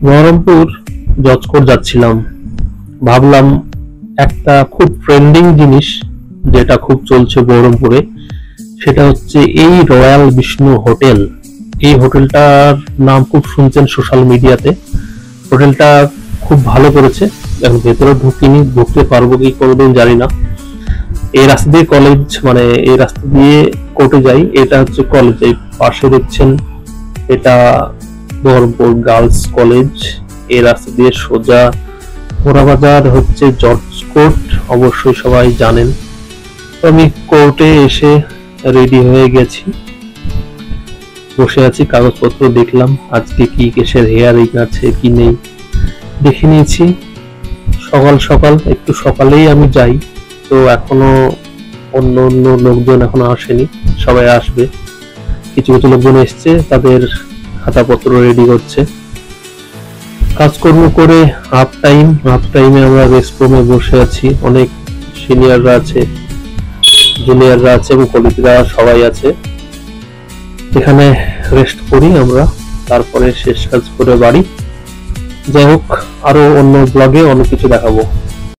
Baharampur judge court যাচ্ছিলাম, ভাবলাম একটা খুব ট্রেন্ডিং জিনিস যেটা খুব চলছে বহরমপুরে, সেটা হচ্ছে এই রয়্যাল বিষ্ণু হোটেল। এই হোটেলটার নাম খুব শুনছেন সোশ্যাল মিডিয়াতে। হোটেলটা খুব ভালো করেছে। এখন ভেতরে ঢুকিনি, ঢুকতে পারবো কি কোনোদিন জানি না। এই রাস্তা দিয়ে কলেজ, মানে এই রাস্তা দিয়ে কোর্টে যাই, এটা হচ্ছে কলেজ। এই পাশে দেখছেন এটা বহরমপুর গার্লস কলেজ। এই রাস্তা দিয়ে সোজা ঘোড়াবাজার হচ্ছে জজ কোর্ট, অবশ্যই সবাই জানেন। তো আমি কোর্টে এসে রেডি হয়ে গেছি, বসে আছি, কাগজপত্র দেখলাম আজকে কি কেসের হেয়ারিং আছে কি নেই দেখে নিয়েছি। সকাল সকাল, একটু সকালেই আমি যাই, তো এখনো অন্য অন্য লোকজন এখনো আসেনি, সবাই আসবে। কিছু কিছু লোকজন এসছে, তাদের খাতাপত্র রেডি করছে। কাজকর্ম করে হাফ টাইমে আমরা রেস্ট রুমে বসে আছি। অনেক সিনিয়ররা আছে, জুনিয়ররা আছে এবং কলিগরা সবাই আছে। এখানে রেস্ট করি আমরা, তারপরে শেষ কাজ করে বাড়ি। যাই হোক, আরো অন্য ব্লগে অনেক কিছু দেখাবো।